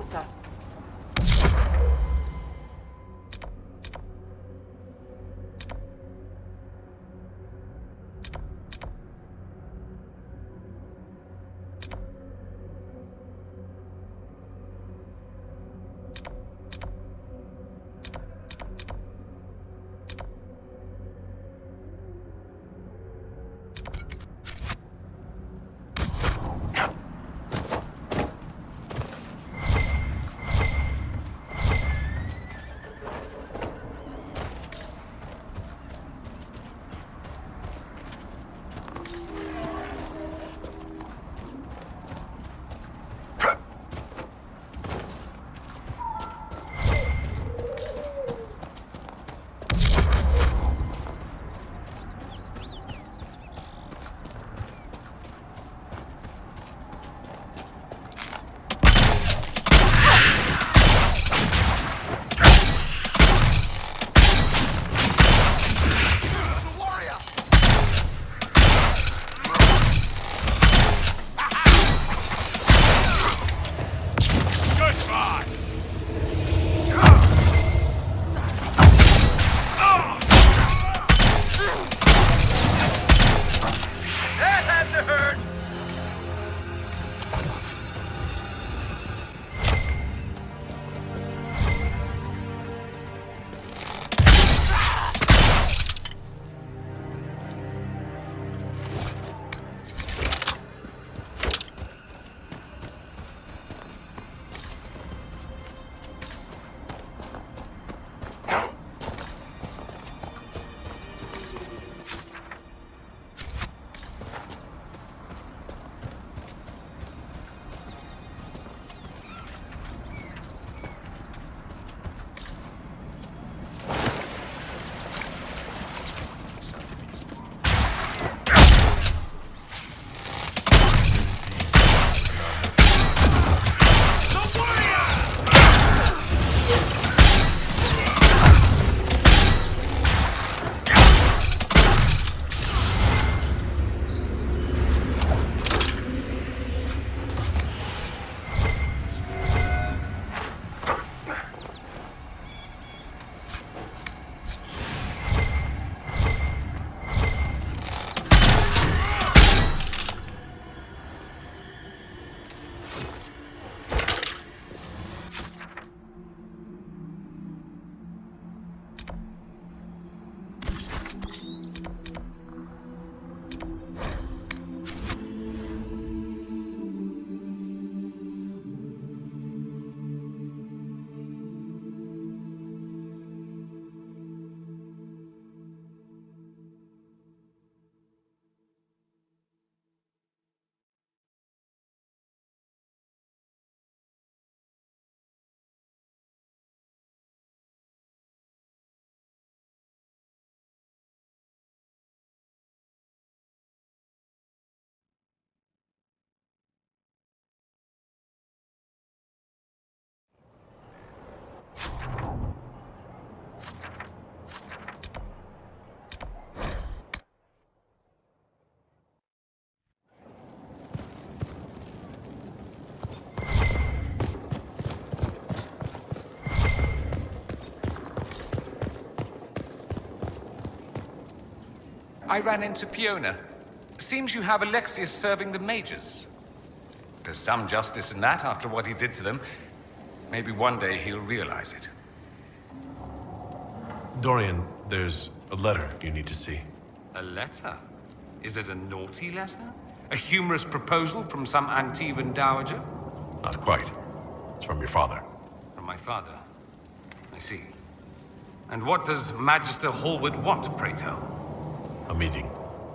twórca. I ran into Fiona. Seems you have Alexius serving the mages. There's some justice in that after what he did to them. Maybe one day he'll realize it. Dorian, there's a letter you need to see. A letter? Is it a naughty letter? A humorous proposal from some Antivan dowager? Not quite. It's from your father. From my father? I see. And what does Magister Hallward want, pray tell? A meeting.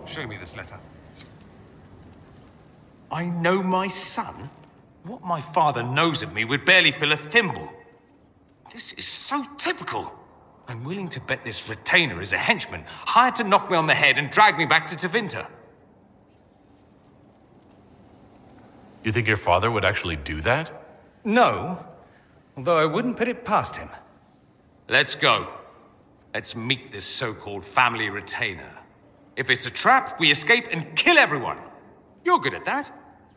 Show me this letter. I know my son? What my father knows of me would barely fill a thimble. This is so typical. I'm willing to bet this retainer is a henchman, hired to knock me on the head and drag me back to Tevinter. You think your father would actually do that? No, although I wouldn't put it past him. Let's go. Let's meet this so-called family retainer. If it's a trap, we escape and kill everyone. You're good at that.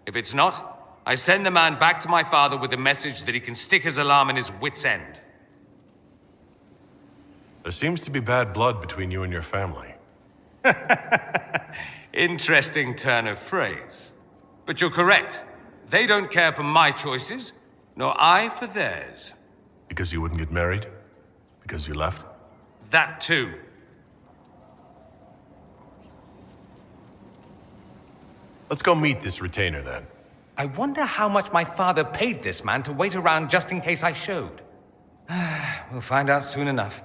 If it's not, I send the man back to my father with a message that he can stick his alarm in his wit's end. There seems to be bad blood between you and your family. Interesting turn of phrase. But you're correct. They don't care for my choices, nor I for theirs. Because you wouldn't get married? Because you left? That too. Let's go meet this retainer then. I wonder how much my father paid this man to wait around just in case I showed. We'll find out soon enough.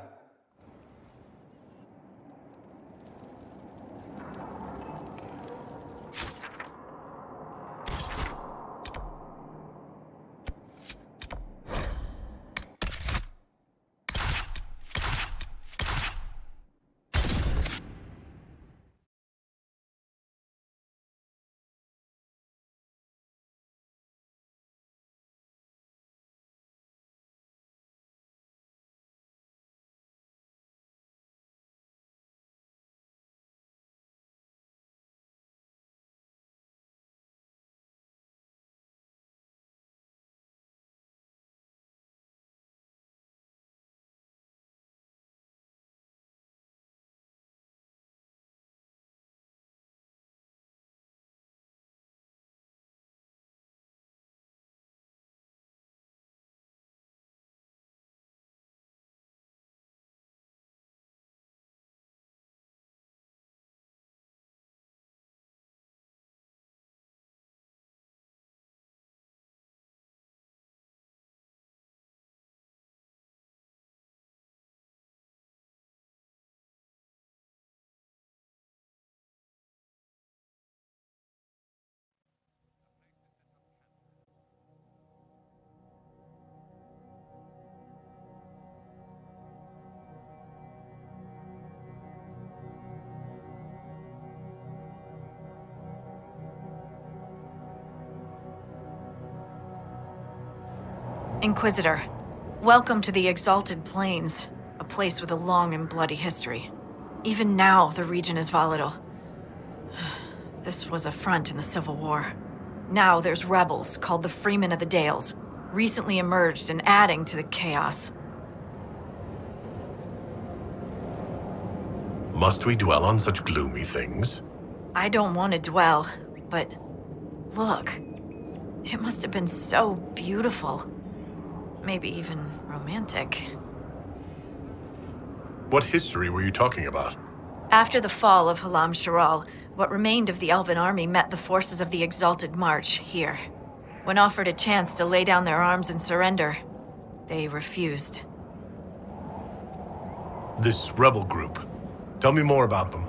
Inquisitor, welcome to the Exalted Plains, a place with a long and bloody history. Even now, the region is volatile. This was a front in the Civil War. Now there's rebels called the Freemen of the Dales, recently emerged and adding to the chaos. Must we dwell on such gloomy things? I don't want to dwell, but look. It must have been so beautiful. Maybe even romantic. What history were you talking about? After the fall of Halam Sharal, what remained of the Elven army met the forces of the Exalted March here. When offered a chance to lay down their arms and surrender, they refused. This rebel group. Tell me more about them.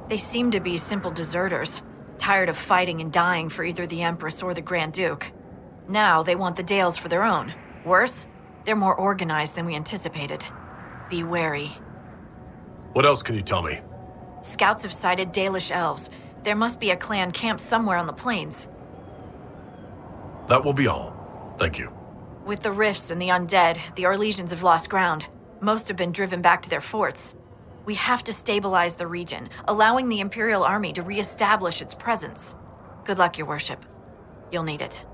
They seem to be simple deserters, tired of fighting and dying for either the Empress or the Grand Duke. Now they want the Dales for their own. Worse, they're more organized than we anticipated. Be wary. What else can you tell me? Scouts have sighted Dalish elves. There must be a clan camped somewhere on the plains. That will be all. Thank you. With the rifts and the undead, the Orlesians have lost ground. Most have been driven back to their forts. We have to stabilize the region, allowing the Imperial Army to re-establish its presence. Good luck, Your Worship. You'll need it.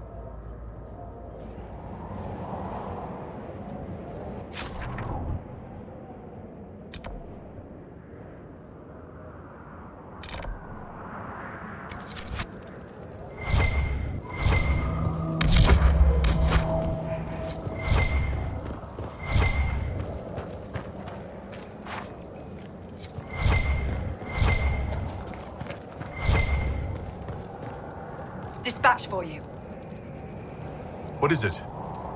Dispatch for you. What is it?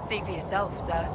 See for yourself, sir.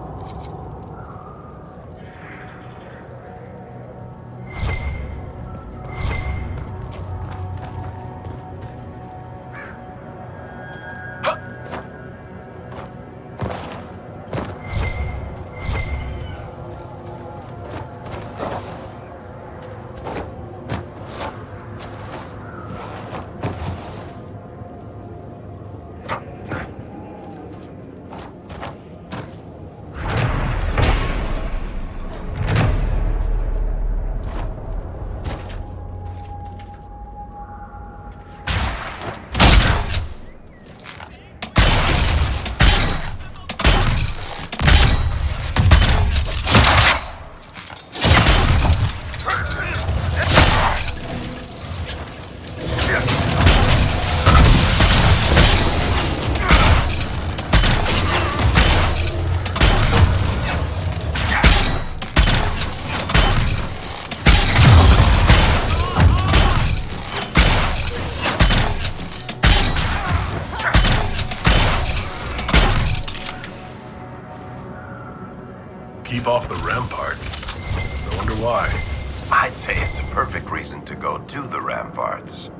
Keep off the ramparts. I wonder why. I'd say it's a perfect reason to go to the ramparts.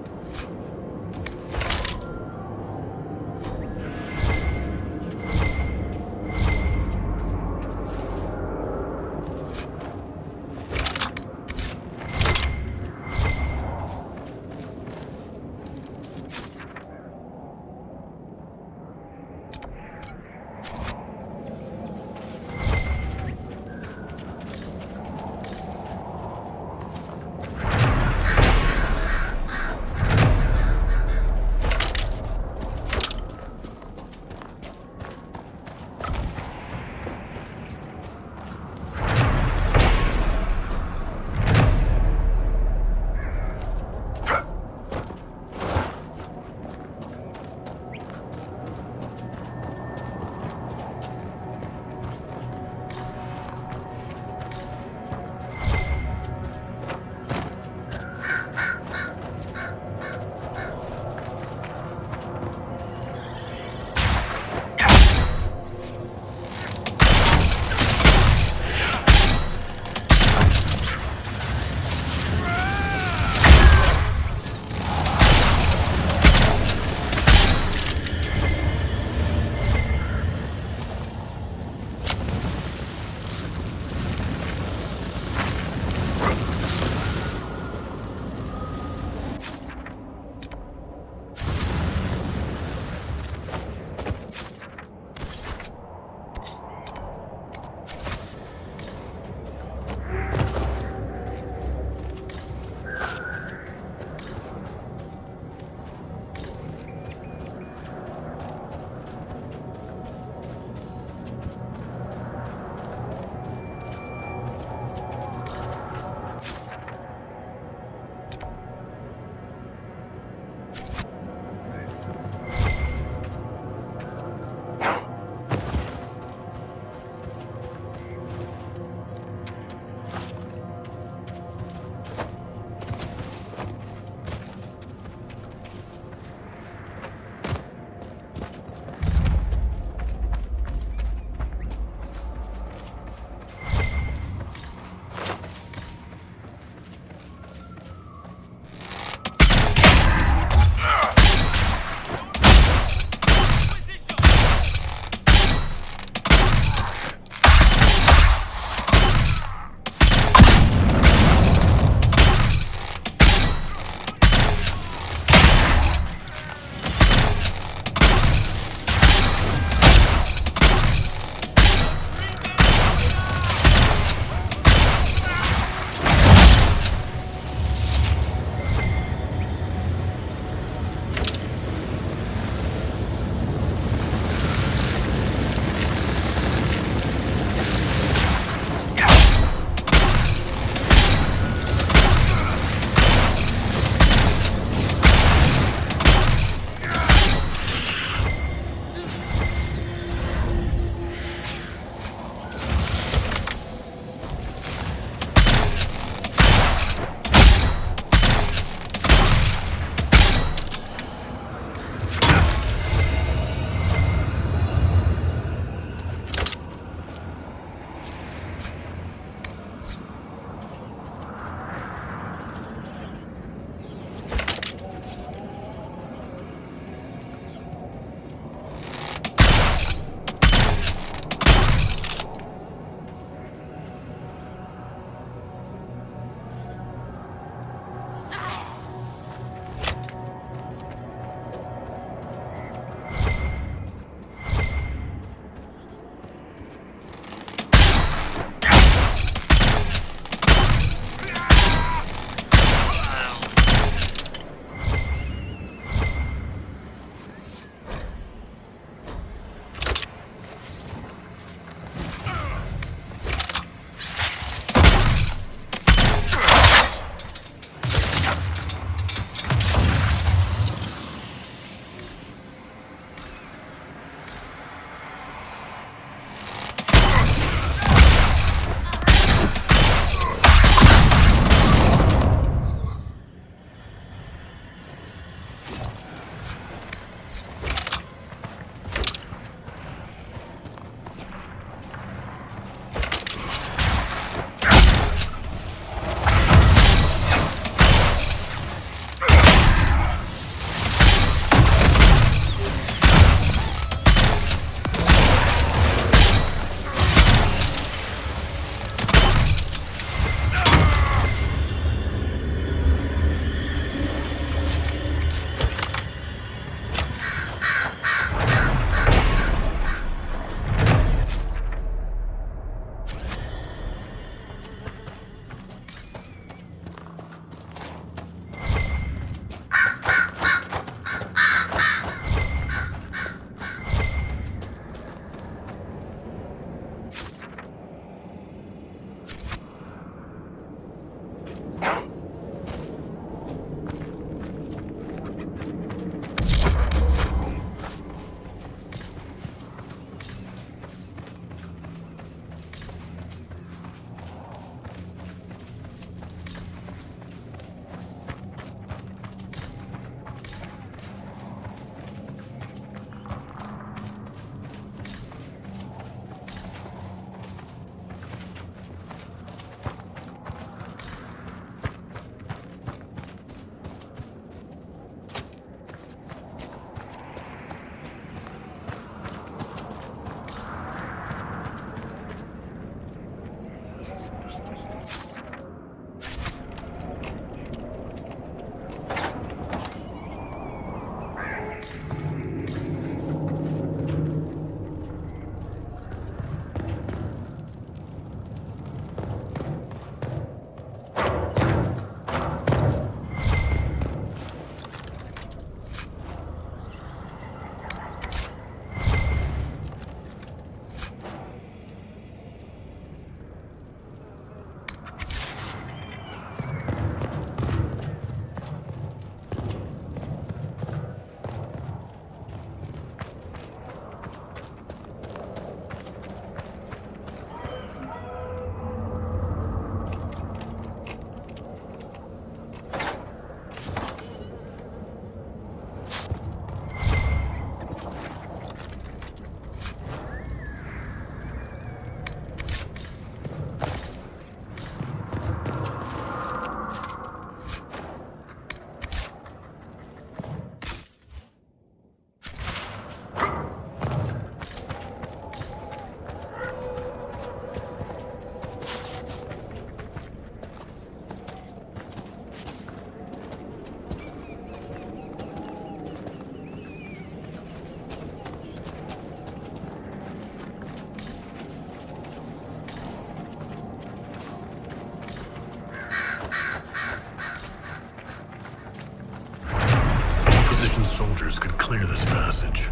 soldiers could clear this passage.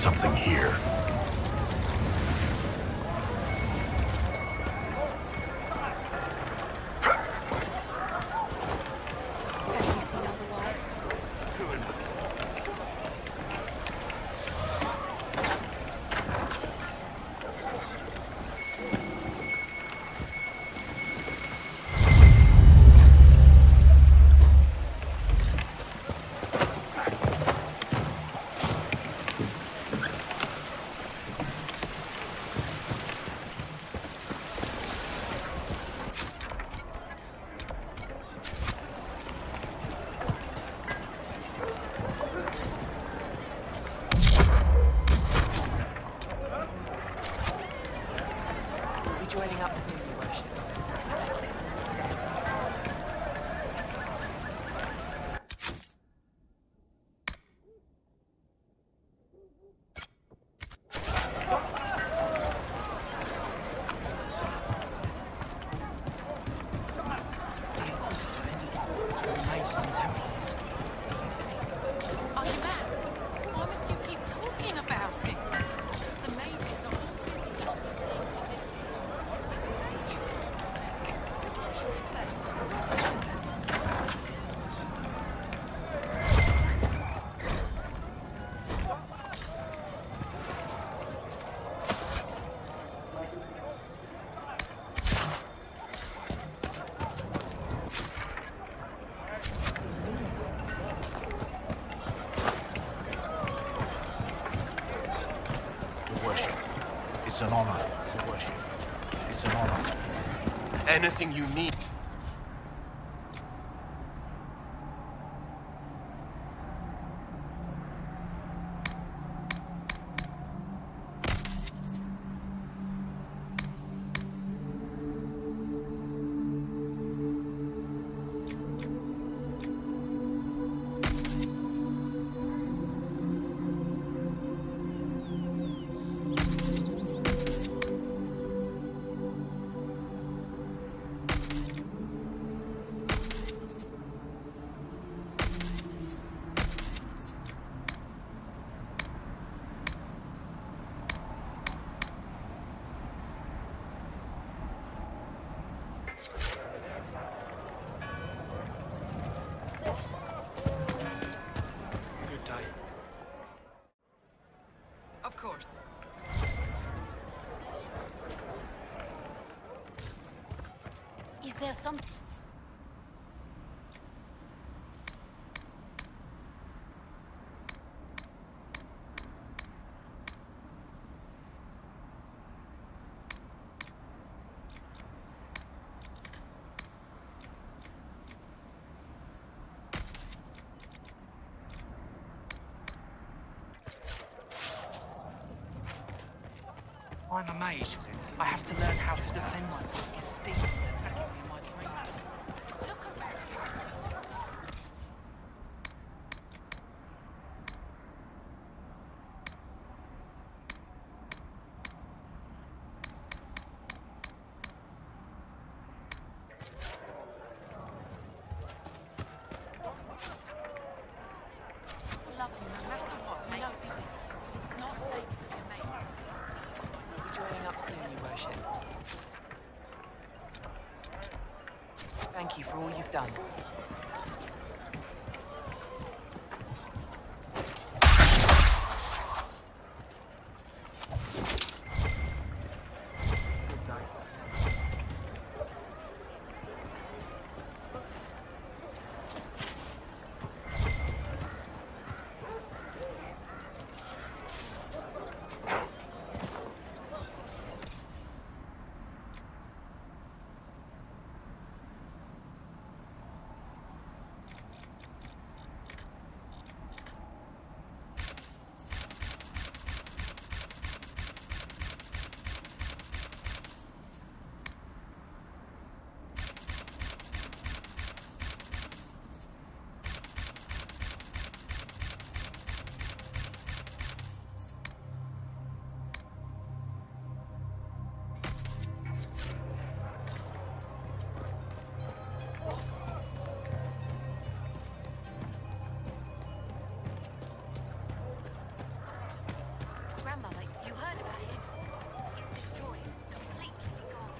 Something here. Have you seen otherwise? True enough. Joining up soon, Your Worship. worship. It's an honor, Your Worship. It's an honor. Anything you need. Good day. Of course. Is there something? I'm a mage. I have to learn how to defend myself against demons attacking me in my dreams. Look around. Love you no matter what. You know me, but it's not safe to be a mage. We'll be joining up soon, Your Worship. Thank you for all you've done. Grandmother, you heard about him? He's destroyed, completely gone.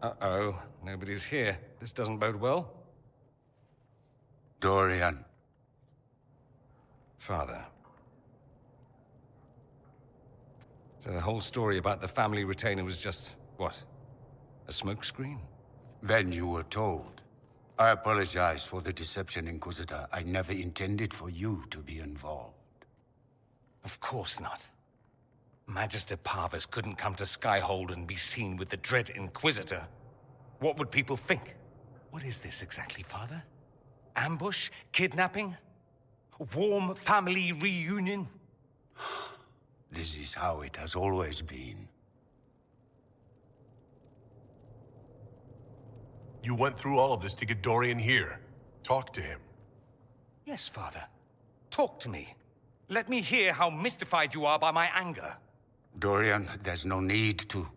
Uh-oh, nobody's here. This doesn't bode well. Dorian, Father. So the whole story about the family retainer was just, what? A smokescreen? then you were told. I apologize for the deception, Inquisitor. I never intended for you to be involved. Of course not. Magister Parvus couldn't come to Skyhold and be seen with the dread Inquisitor. What would people think? What is this exactly, Father? Ambush? Kidnapping? Warm family reunion? This is how it has always been. You went through all of this to get Dorian here. Talk to him. Yes, Father. Talk to me. Let me hear how mystified you are by my anger. Dorian, there's no need to.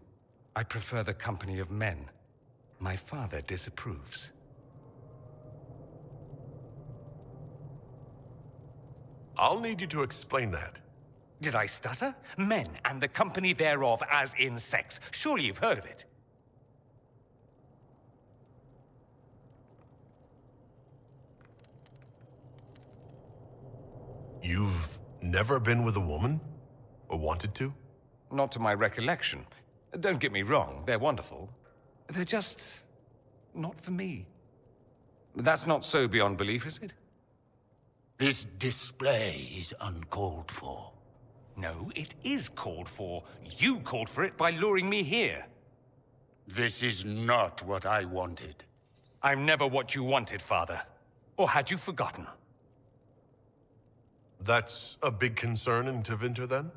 I prefer the company of men. My father disapproves. I'll need you to explain that. Did I stutter? Men and the company thereof, as in sex. Surely you've heard of it. You've never been with a woman? Or wanted to? Not to my recollection. Don't get me wrong, they're wonderful. They're just not for me. That's not so beyond belief, is it? This display is uncalled for. No, it is called for. You called for it by luring me here. This is not what I wanted. I'm never what you wanted, Father. Or had you forgotten? That's a big concern in Tevinter, then?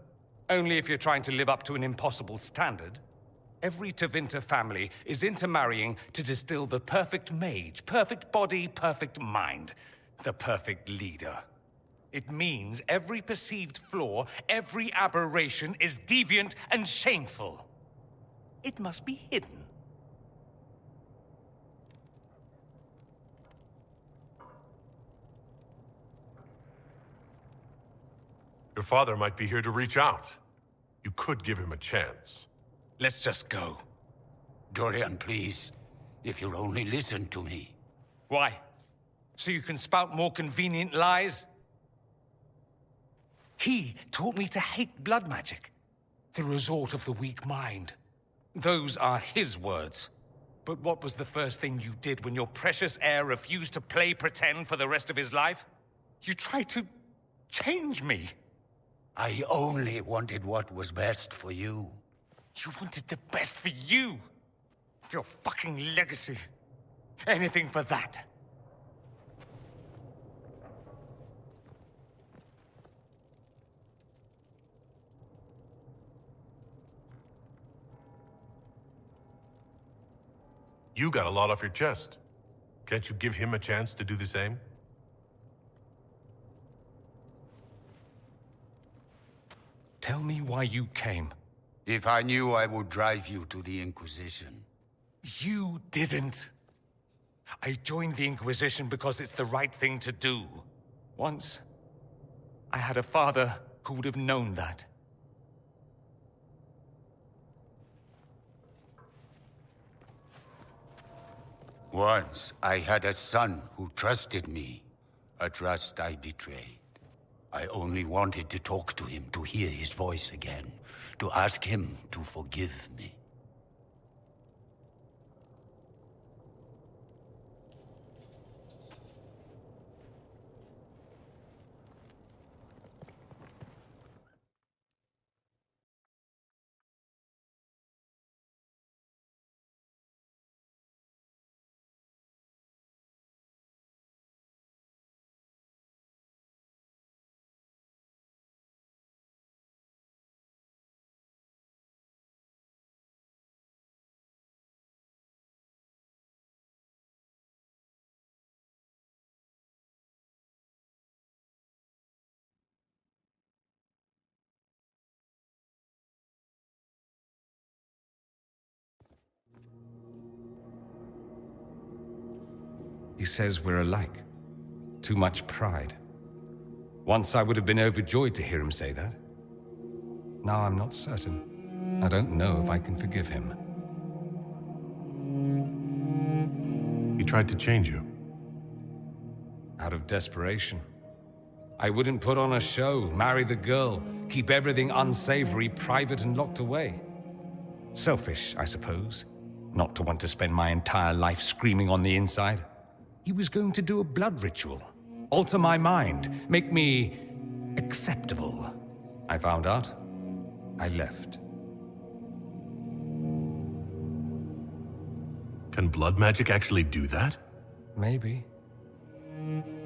Only if you're trying to live up to an impossible standard. Every Tevinter family is intermarrying to distill the perfect mage, perfect body, perfect mind, the perfect leader. It means every perceived flaw, every aberration is deviant and shameful. It must be hidden. Your father might be here to reach out. You could give him a chance. Let's just go. Dorian, please. If you'll only listen to me. Why? So you can spout more convenient lies? He taught me to hate blood magic. The resort of the weak mind. Those are his words. But what was the first thing you did when your precious heir refused to play pretend for the rest of his life? You tried to change me. I only wanted what was best for you. You wanted the best for you. Your fucking legacy. Anything for that. You got a lot off your chest. Can't you give him a chance to do the same? Tell me why you came. If I knew, I would drive you to the Inquisition. You didn't. I joined the Inquisition because it's the right thing to do. Once, I had a father who would have known that. Once, I had a son who trusted me. A trust I betrayed. I only wanted to talk to him, to hear his voice again, to ask him to forgive me. He says we're alike. Too much pride. Once I would have been overjoyed to hear him say that. Now I'm not certain. I don't know if I can forgive him. He tried to change you. Out of desperation. I wouldn't put on a show, marry the girl, keep everything unsavory, private and locked away. Selfish, I suppose. Not to want to spend my entire life screaming on the inside. He was going to do a blood ritual. Alter my mind. Make me acceptable. I found out. I left. Can blood magic actually do that? Maybe.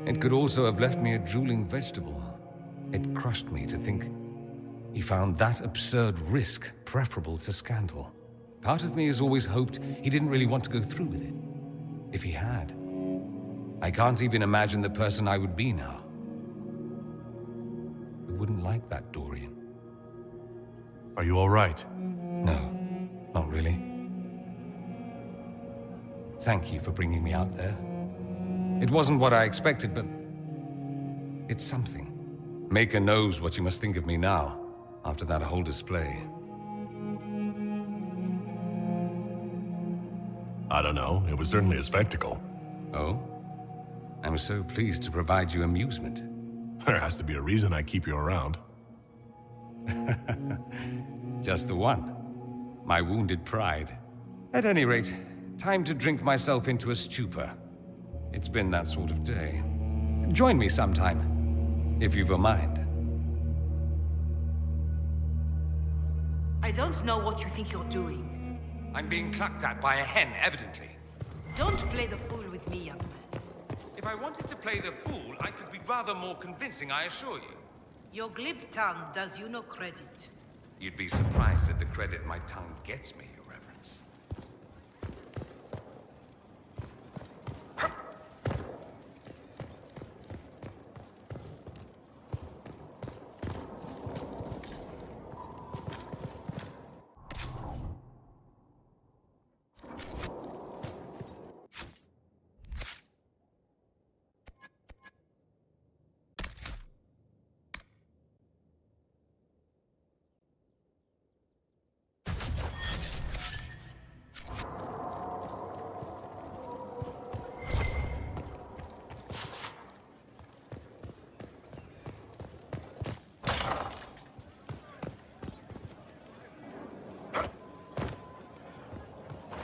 It could also have left me a drooling vegetable. It crushed me to think he found that absurd risk preferable to scandal. Part of me has always hoped he didn't really want to go through with it. If he had, I can't even imagine the person I would be now. The wouldn't like that, Dorian. Are you all right? No, not really. Thank you for bringing me out there. It wasn't what I expected, but it's something. Maker knows what you must think of me now, after that whole display. I don't know. It was certainly a spectacle. Oh? I'm so pleased to provide you amusement. There has to be a reason I keep you around. Just the one. My wounded pride. At any rate, time to drink myself into a stupor. It's been that sort of day. Join me sometime, if you've a mind. I don't know what you think you're doing. I'm being clucked at by a hen, evidently. Don't play the fool with me, young man. If I wanted to play the fool, I could be rather more convincing, I assure you. Your glib tongue does you no credit. You'd be surprised at the credit my tongue gets me, Your Reverence.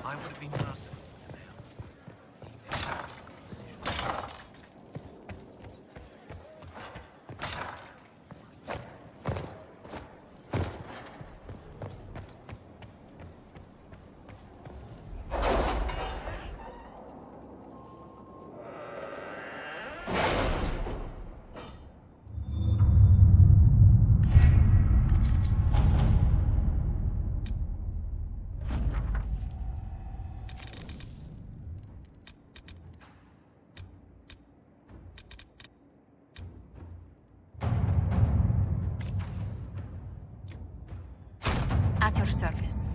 I would have been merciful to them. At your service.